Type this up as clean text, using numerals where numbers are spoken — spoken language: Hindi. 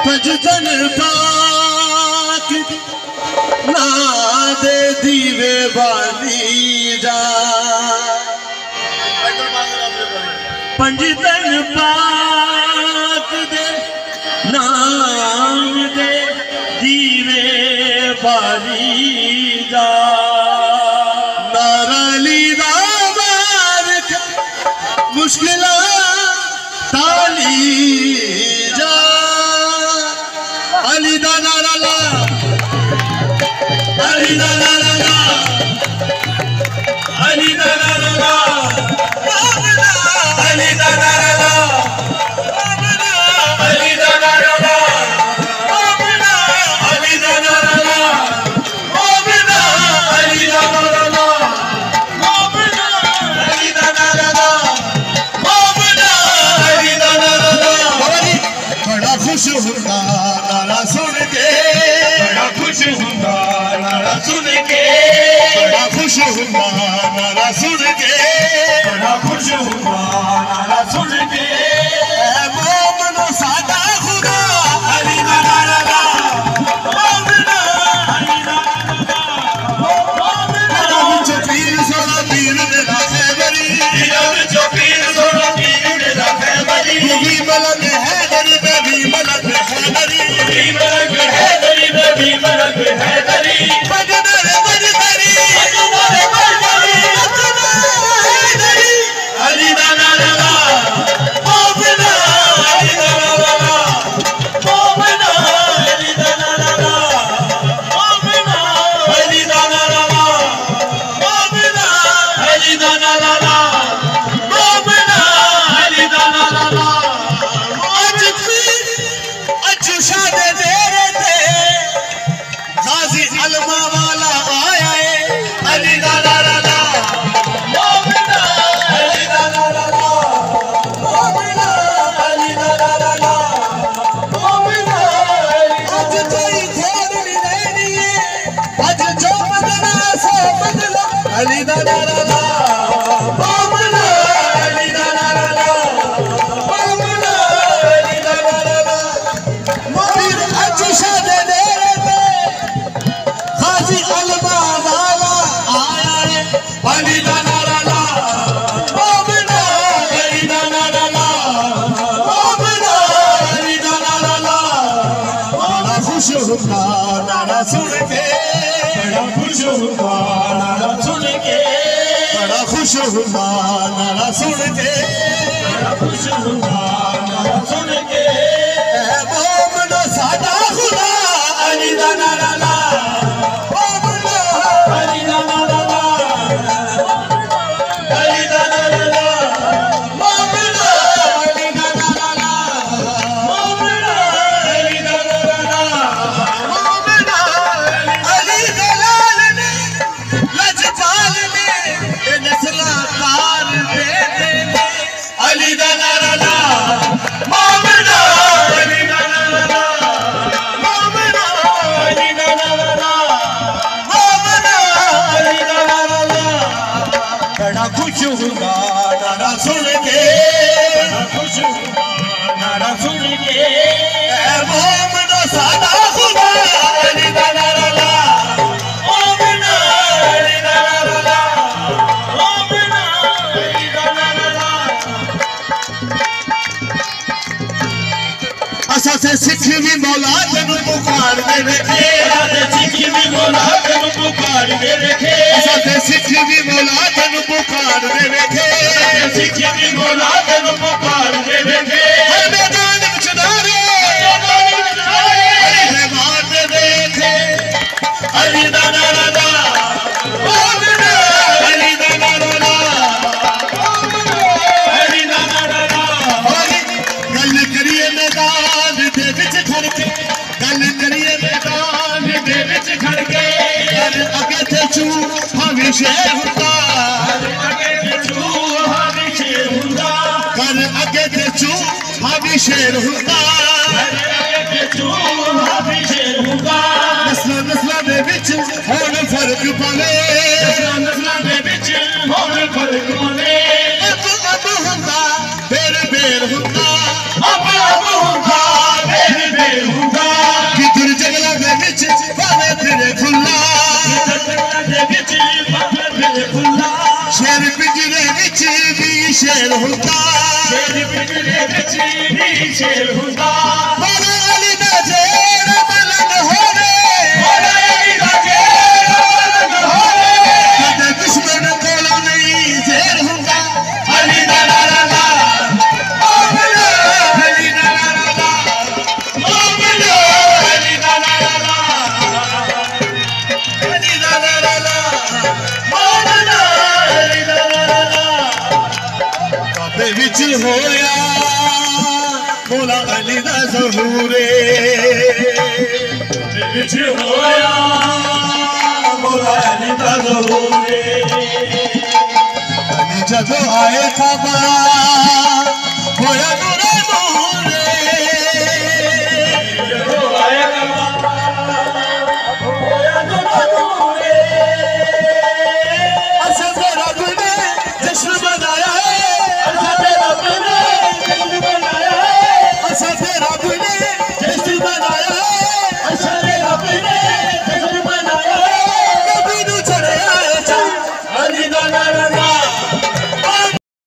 पंजतन पाक ना दे दीवे वाली जा पंजतन पाक दे नाम दे दीवे वाली जा नाराली दामार मुश्किल ताली जा अली दा नारा ला अली दा नारा ला अली दा नारा ला अली दा नारा ला अली दा नारा ला अली दा नारा ला अली दा नारा ला अली दा नारा ला अली दा नारा ला बड़ा खुश होता नारा सुन के बड़ा खुश होता नारा सुन के बड़ा खुश होता नारा सुन के बड़ा खुश होता नारा सुन के मोमनो सादा खुदा अली दा नारा ला मोमनो अली दा नारा ला मोमनो जो पीर सोना पीर मेरा खैबरी जो पीर सोना पीर मेरा खैबरी भी मलक है दरी पे भी मलक है दरी भी मलक है दरी पे भी मलक है दरी बजदर बजदरी बजदर बजदरी अली दा नारा ला मोमनो अली दा नारा ला मोमनो अली दा नारा ला मोमनो अली दा नारा ला मोमनो अली दा नारा ला मोमनो अली दा नारा ला आज शादे तेरे ते गाजी अलमा वाला आया है अली दा नारा ला मोमनो अली दा नारा ला मोमनो अली दा नारा ला मोमनो आज कोई थोड़ नहीं रहनी है आज जो बदला सो बदला अली दा नारा ला मोमनो अली दा नारा ला मोमनो अली दा नारा ला मोमिन आज शादे तेरे पे गाजी अलमा वाला आया है अली दा नारा ला मोमनो अली दा नारा ला मोमनो अली दा नारा ला बड़ा खुश होता नारा सुन के बड़ा खुश होता नारा सुन के बड़ा खुश होता नारा सुन के बड़ा खुश होता नारा सुन के मोमनो सादा खुदा अली दा नारा ला मोमनो अली दा नारा ला अली दा नारा ला मोमनो अली दा नारा ला मोमनो अली दा नारा ला मोमनो अली दलाल ने लजपाल ने नस्ला तार दे दे अली दा नारा ला मोमनो अली दा नारा ला मोमनो अली दा नारा ला मोमनो अली दा नारा ला बड़ा खुश होगा नारा सुन के बड़ा खुश होगा नारा सुन के मोमनो सादा खुदा अली दा नारा ला मोमनो अली दा नारा ला मोमनो अली दा नारा ला असा से सिख भी मौला तेनू पुकार दे रखे सिख भी मौला तेनू पुकार दे रखे असा से सिख भी मौला तेनू पुकार दे रखे सिख भी मौला तेनू पुकार दे रखे हर मैदान विच नारे अली मार दे देखे अली दा नारा ला मोमनो अली दा नारा ला मोमनो अली दा नारा ला गल करिए मैदान दे विच खड़ के गल करिए मैदान दे विच खड़ के अगे ते चू हमेशा हुंदा अगे ते चू हमेशा हुंदा कर अगे ते चू हमेशा हुंदा अगे ते चू हमेशा हुंदा नस्लां दे विच होण फर्क पवे नस्लां दे विच होण फर्क पवे अब विच भी शेर हुंदा शेर पिंजरे विच भी शेर हुंदा मौला अली दा जेड़ा बुलंद होवे मौला अली दा जेड़ा बुलंद होवे कदे दुश्मन कोलों नहीं शेर हुंदा अली दा नारा ला मोमिनो अली दा नारा ला मोमिनो अली दा नारा ला अली दा नारा ला मोमिनो अली दा नारा ला काबे विच होया मौला अली दा ज़हूरे विच होया मौला अली दा ज़हूरे अली जदों आए खाबा होया नूरे नूरे जदों आए खाबा होया नूरे नूरे असल रब ने जश्न मनाया है असल रब ने जश्न मनाया है असल रब ने